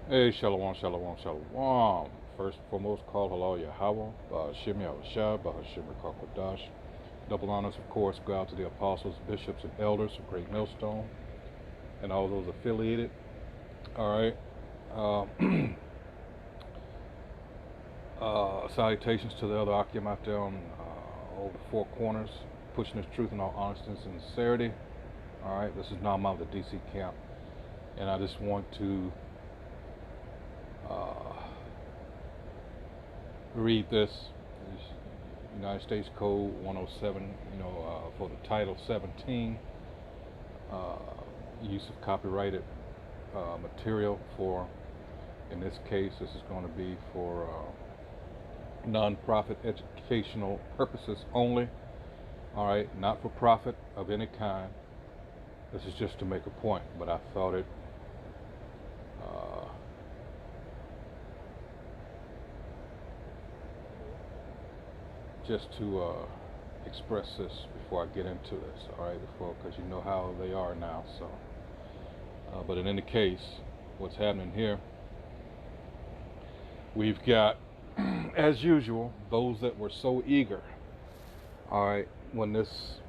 Hey, shalom, shalom, shalom. First and foremost, call halal Yahweh, Ba'ashim Yahushua, Ba'ashim Rakakwadash. Double honors, of course, go out to the apostles, bishops, and elders of Great Millstone, and all those affiliated. All right. Salutations to the other Akim out there on all the four corners, pushing this truth in all honesty and sincerity. All right. This is Nam out of the DC camp, and I just want to read this. United States Code 107, for the Title 17, use of copyrighted material for, in this case, this is going to be for non-profit educational purposes only. All right, not for profit of any kind. This is just to make a point, but I thought it just to express this before I get into this, all right, because you know how they are now. So, but in any case, what's happening here, we've got, as usual, those that were so eager, all right, when this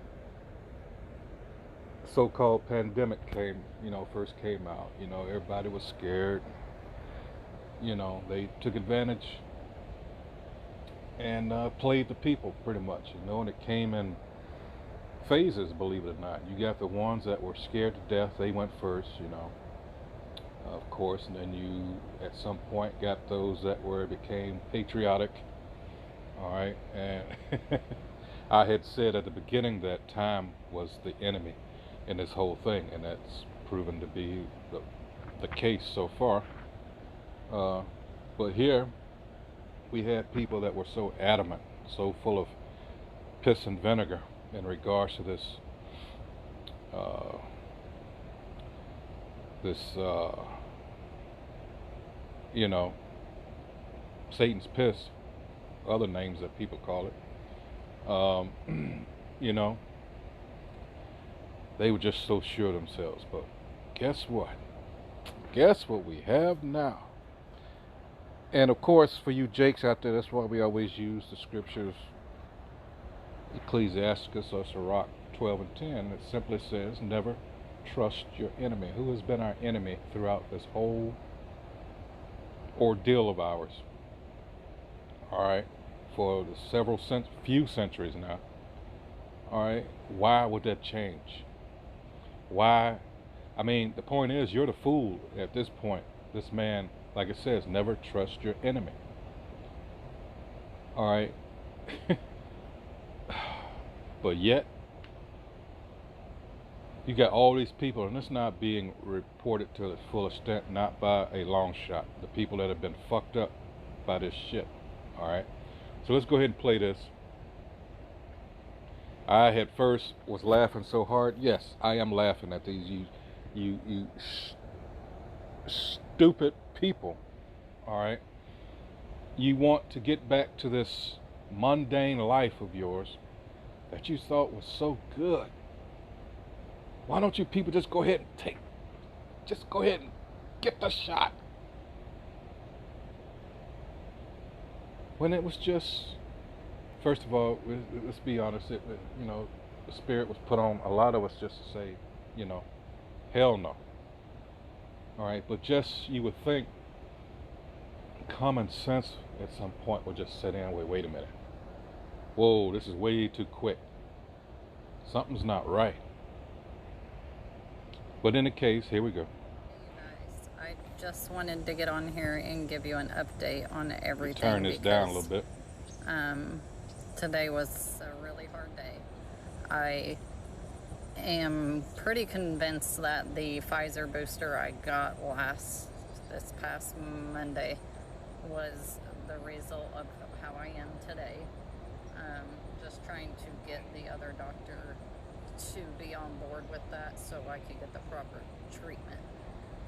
so-called pandemic first came out, everybody was scared. They took advantage and played the people pretty much, and it came in phases, believe it or not. You got the ones that were scared to death, they went first, of course, and then you at some point got those that became patriotic, all right, and I had said at the beginning that time was the enemy in this whole thing, and that's proven to be the case so far. But here we had people that were so adamant, so full of piss and vinegar in regards to this Satan's piss, other names that people call it. They were just so sure of themselves. But guess what? Guess what we have now? And of course, for you Jakes out there, that's why we always use the scriptures, Ecclesiasticus or Sirach 12 and 10. It simply says, never trust your enemy. Who has been our enemy throughout this whole ordeal of ours? All right, for the few centuries now. All right, why would that change? Why? I mean, the point is, you're the fool at this point. This man, like it says, never trust your enemy. All right. But yet, you got all these people, and it's not being reported to its full extent, not by a long shot. The people that have been fucked up by this shit. All right. So let's go ahead and play this. I at first was laughing so hard. Yes, I am laughing at these you stupid people. All right. You want to get back to this mundane life of yours that you thought was so good. Why don't you people just go ahead and get the shot? When it was just, first of all, let's be honest, the spirit was put on a lot of us just to say, hell no. All right, but just, you would think common sense at some point would just set in, wait a minute. Whoa, this is way too quick. Something's not right. But in the case, here we go. Hey guys, I just wanted to get on here and give you an update on everything. Turn this down a little bit. Today was a really hard day. I am pretty convinced that the Pfizer booster I got this past Monday was the result of how I am today. Just trying to get the other doctor to be on board with that so I could get the proper treatment.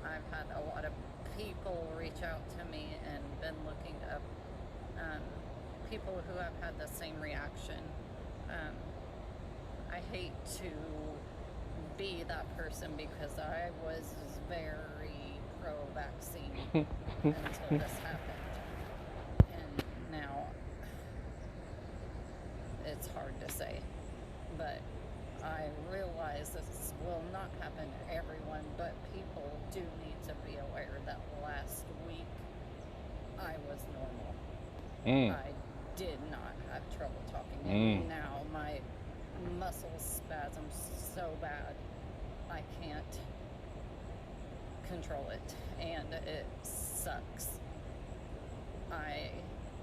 I've had a lot of people reach out to me and been looking up people who have had the same reaction. I hate to be that person because I was very pro-vaccine until this happened. And now it's hard to say, but I realize this will not happen to everyone, but people do need to be aware that last week I was normal. Mm. I did not have trouble talking, Mm. and now my muscle spasms so bad I can't control it, and it sucks. I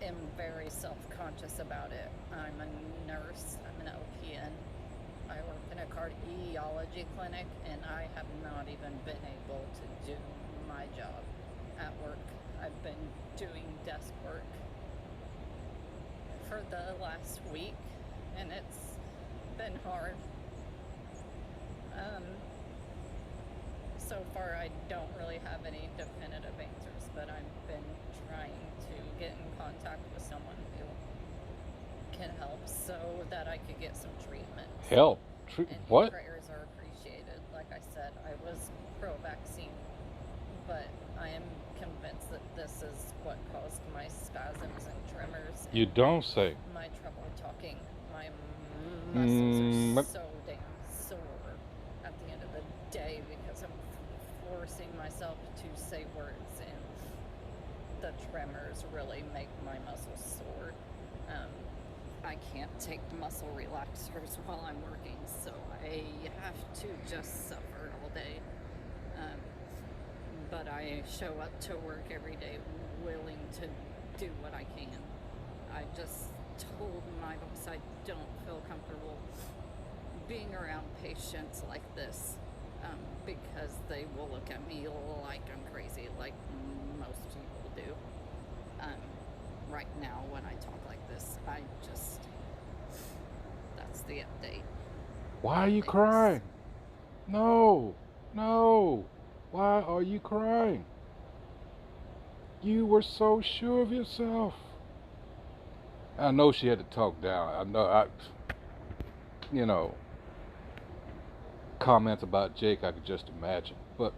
am very self-conscious about it. I'm a nurse, I'm an LPN. I work in a cardiology clinic, and I have not even been able to do my job at work. I've been doing desk work for the last week, and it's been hard. So far, I don't really have any definitive answers, but I've been trying to get in contact with someone who can help so that I could get some treatment. Help? And What? prayers are appreciated. Like I said, I was pro-vaccine, but I am convinced that this is what caused my spasms and tremors. You don't say. My trouble talking. My muscles are Mm. so damn sore at the end of the day because I'm forcing myself to say words, and the tremors really make my muscles sore. I can't take muscle relaxers while I'm working, so I have to just suffer all day. But I show up to work every day willing to do what I can. I just told my boss I don't feel comfortable being around patients like this, because they will look at me like I'm crazy, like most people do. Right now, when I talk like this, that's the update. Why are you Thanks. crying? No. No. Why are you crying? You were so sure of yourself. I know she had to talk down. I know, you know, comments about Jake, I could just imagine. But,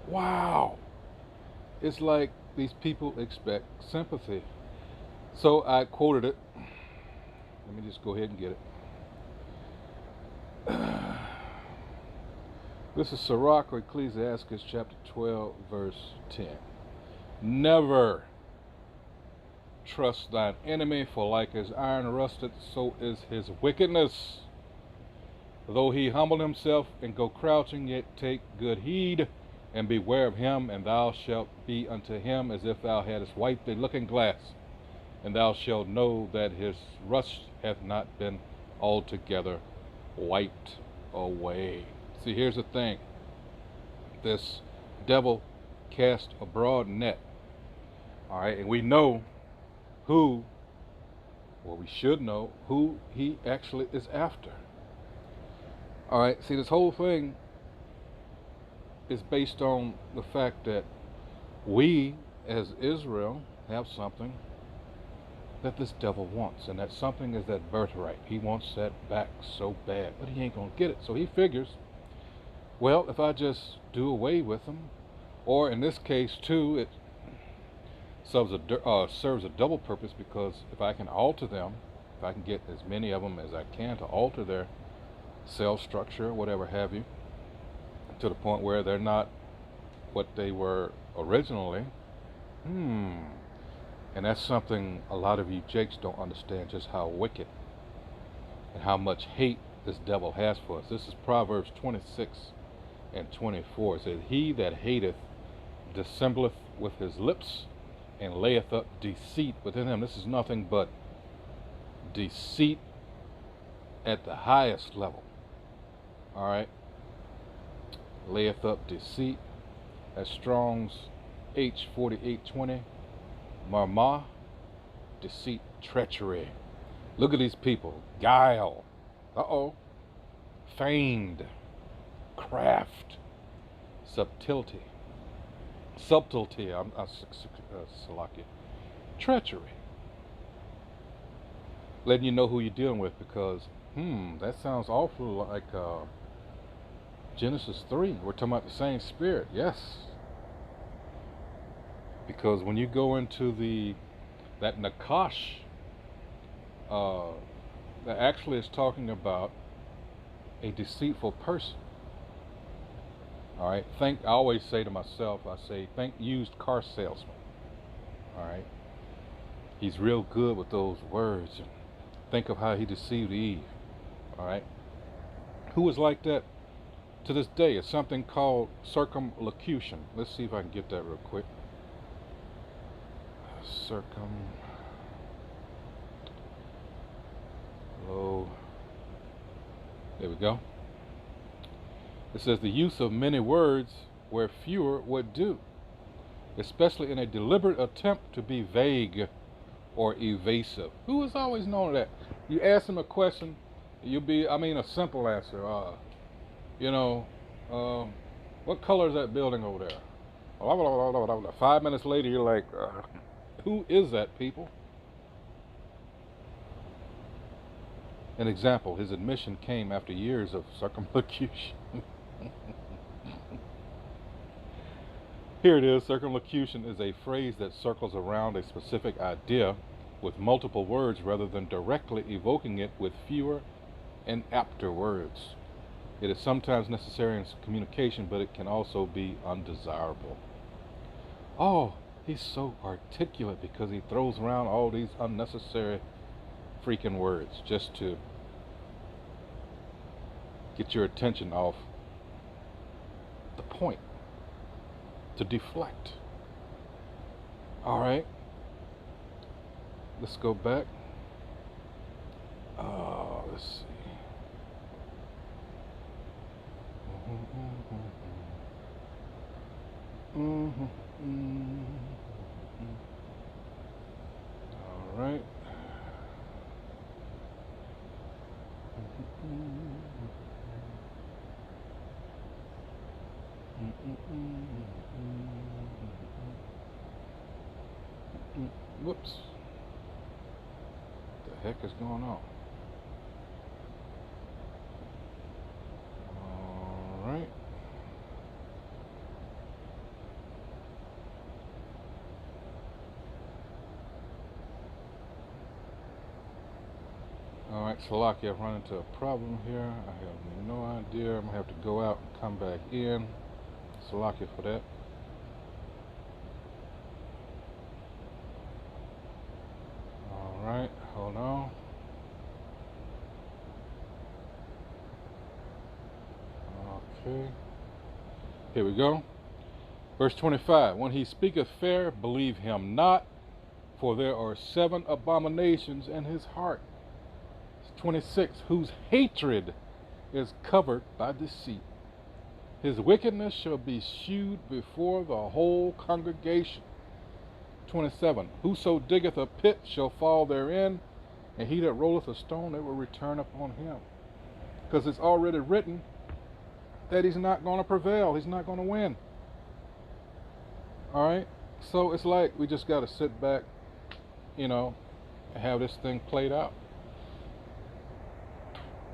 wow. It's like these people expect sympathy. So I quoted it. Let me just go ahead and get it. This is Sirach or Ecclesiastes chapter 12, verse 10. Never trust thine enemy, for like as iron rusted, so is his wickedness. Though he humble himself and go crouching, yet take good heed, and beware of him, and thou shalt be unto him as if thou hadst wiped a looking glass, and thou shalt know that his rust hath not been altogether wiped away. See, here's the thing. This devil cast a broad net. All right, and we know who, or we should know, who he actually is after. All right, see, this whole thing is based on the fact that we, as Israel, have something that this devil wants, and that something is that birthright. He wants that back so bad, but he ain't gonna get it. So he figures, well, if I just do away with them, or in this case too, it serves a double purpose, because if I can alter them, if I can get as many of them as I can to alter their cell structure, whatever have you, to the point where they're not what they were originally, and that's something a lot of you Jakes don't understand, just how wicked and how much hate this devil has for us. This is Proverbs 26 and 24. It says, he that hateth dissembleth with his lips, and layeth up deceit within him. This is nothing but deceit at the highest level. All right? Layeth up deceit. That's Strong's H4820. Marma, deceit, treachery. Look at these people. Guile. Feigned. Craft. Subtlety. Salakia. Treachery. Letting you know who you're dealing with, because, that sounds awful like Genesis 3. We're talking about the same spirit. Yes. Because when you go into that Nakash, uh, that actually is talking about a deceitful person. All right. I always say to myself, I say, think used car salesman. All right. He's real good with those words. And think of how he deceived Eve. All right. Who is like that to this day? It's something called circumlocution. Let's see if I can get that real quick. There we go. It says the use of many words where fewer would do, especially in a deliberate attempt to be vague or evasive. Who has always known that? You ask them a question, a simple answer. You know, what color is that building over there? 5 minutes later, you're like, who is that, people? An example, his admission came after years of circumlocution. Here it is. Circumlocution is a phrase that circles around a specific idea with multiple words rather than directly evoking it with fewer and apter words. It is sometimes necessary in communication, but it can also be undesirable. Oh, he's so articulate because he throws around all these unnecessary freaking words just to get your attention off the point, to deflect. All right, let's go back. Let's see. All right. Whoops. What the heck is going on? All right. All right, Salaki, I've run into a problem here. I have no idea. I'm going to have to go out and come back in. Salaki for that. All right, hold on. Okay. Here we go. Verse 25. When he speaketh fair, believe him not, for there are 7 abominations in his heart. 26. Whose hatred is covered by deceit. His wickedness shall be shewed before the whole congregation. 27. Whoso diggeth a pit shall fall therein, and he that rolleth a stone, it will return upon him. Because it's already written that he's not going to prevail. He's not going to win. All right? So it's like we just got to sit back, and have this thing played out.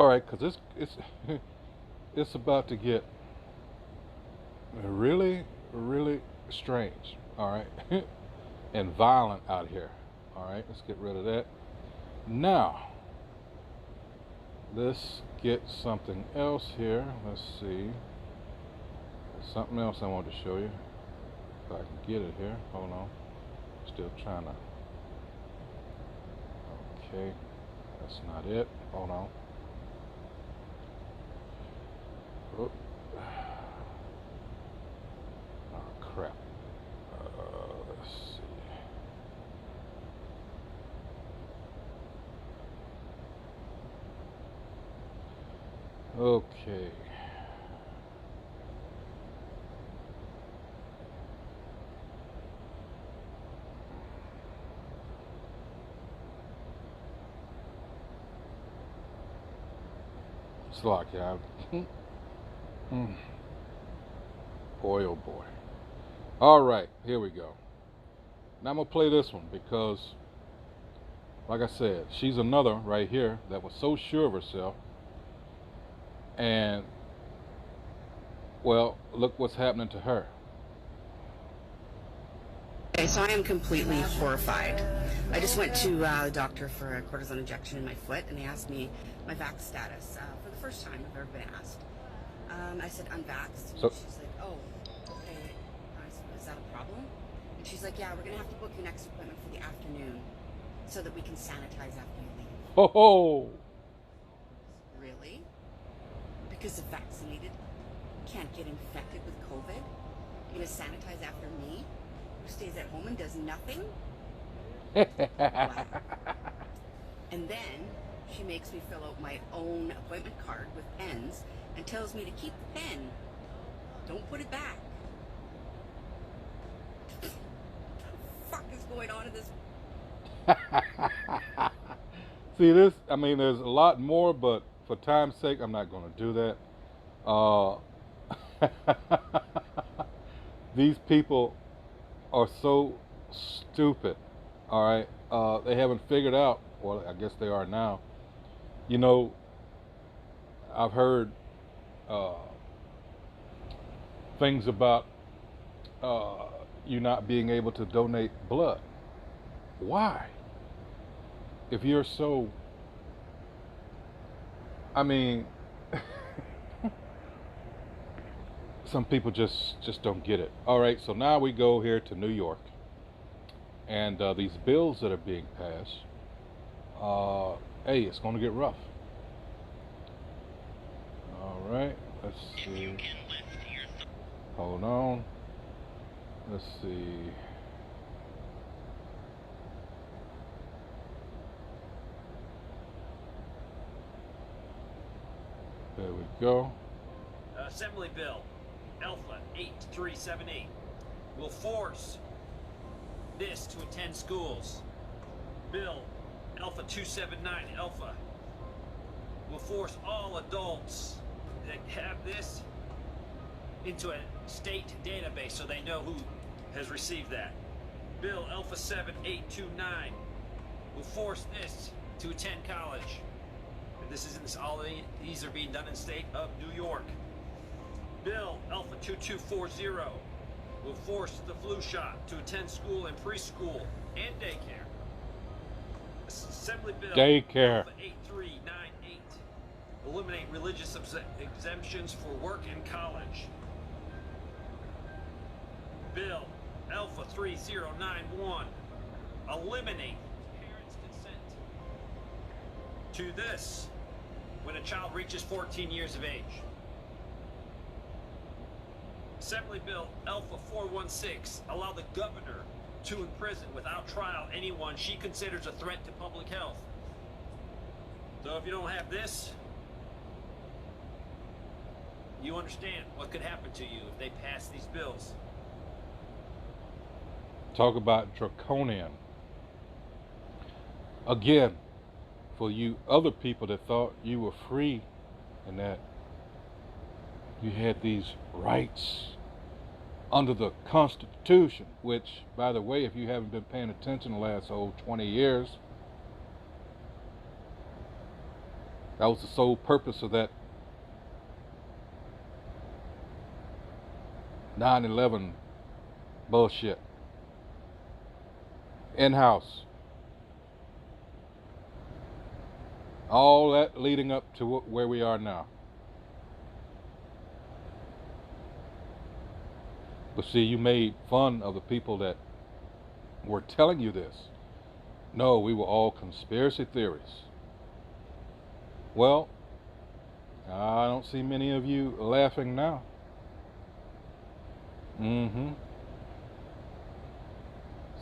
All right, because it's about to get really, really strange. All right, and violent out here. All right, let's get rid of that. Now, let's get something else here. Let's see. There's something else I want to show you. If I can get it here. Hold on. Still trying to. Okay, that's not it. Hold on. Oh, crap. Let's see. Okay. It's like, yeah. Boy, oh boy. All right, here we go. Now I'm going to play this one because, like I said, she's another right here that was so sure of herself. And, well, look what's happening to her. Okay, so I am completely horrified. I just went to the doctor for a cortisone injection in my foot, and they asked me my vax status for the first time I've ever been asked. I said unvaxxed, and So, she's like, oh, okay. I said, is that a problem? And she's like, yeah, we're going to have to book your next appointment for the afternoon so that we can sanitize after you leave. ho ho! Really? Because the vaccinated can't get infected with COVID? You're going to sanitize after me, who stays at home and does nothing? Wow. And then she makes me fill out my own appointment card with pens and tells me to keep the pen. Don't put it back. What the fuck is going on in this? See this? I mean, there's a lot more, but for time's sake, I'm not going to do that. These people are so stupid. All right, they haven't figured out. Well, I guess they are now. You know, I've heard things about you not being able to donate blood. Why? If you're so, I mean, some people just don't get it. All right, so now we go here to New York, and these bills that are being passed. Hey, it's going to get rough. All right, let's see. Hold on. Let's see. There we go. Assembly Bill Alpha 8378 will force this to attend schools. Bill Alpha 279 Alpha will force all adults that have this into a state database so they know who has received that. Bill Alpha 7829 will force this to attend college. And this isn't all these are being done in the state of New York. Bill Alpha 2240 will force the flu shot to attend school and preschool and daycare. Assembly Bill Daycare. Alpha 8398 eliminate religious exemptions for work and college. Bill Alpha 3091 eliminate parents' consent to this when a child reaches 14 years of age. Assembly Bill Alpha 416 allow the governor to imprison without trial anyone she considers a threat to public health. So if you don't have this, you understand what could happen to you if they pass these bills. Talk about draconian. Again, for you other people that thought you were free and that you had these rights under the Constitution, which, by the way, if you haven't been paying attention the last 20 years, that was the sole purpose of that 9/11 bullshit. In-house. All that leading up to where we are now. But see, you made fun of the people that were telling you this. No, we were all conspiracy theories. Well, I don't see many of you laughing now.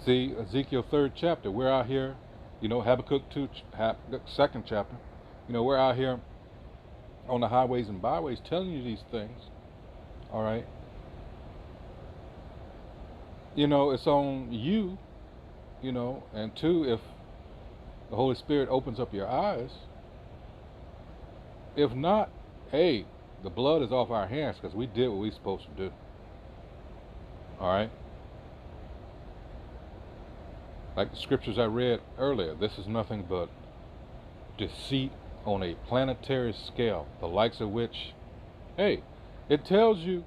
See, Ezekiel 3rd chapter, we're out here, Habakkuk 2nd chapter, we're out here on the highways and byways telling you these things, all right? It's on you, and two, if the Holy Spirit opens up your eyes. If not, hey, the blood is off our hands because we did what we supposed to do. All right? Like the scriptures I read earlier, this is nothing but deceit on a planetary scale, the likes of which, hey, it tells you,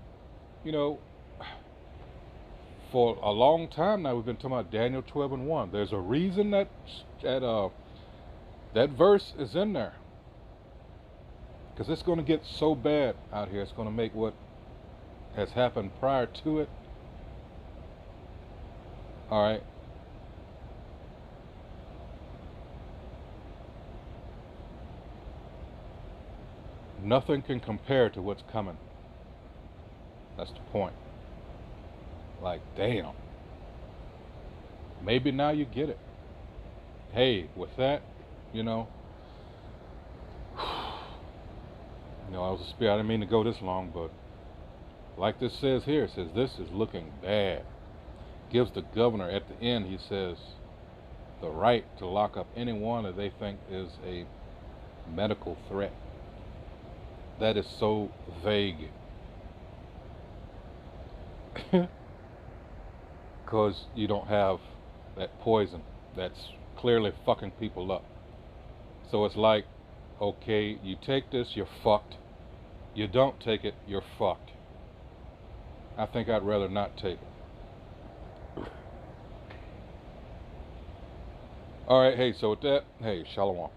for a long time now, we've been talking about Daniel 12:1. There's a reason that that verse is in there. Because it's going to get so bad out here, it's going to make what has happened prior to it. All right. Nothing can compare to what's coming. That's the point. Like, damn. Maybe now you get it. Hey, with that, you know, I was a spirit. I didn't mean to go this long, but like this says here, it says this is looking bad. Gives the governor at the end, he says, the right to lock up anyone that they think is a medical threat. That is so vague. Because you don't have that poison that's clearly fucking people up. So it's like, okay, you take this, you're fucked. You don't take it, you're fucked. I think I'd rather not take it. Alright, hey, so with that, hey, shalom.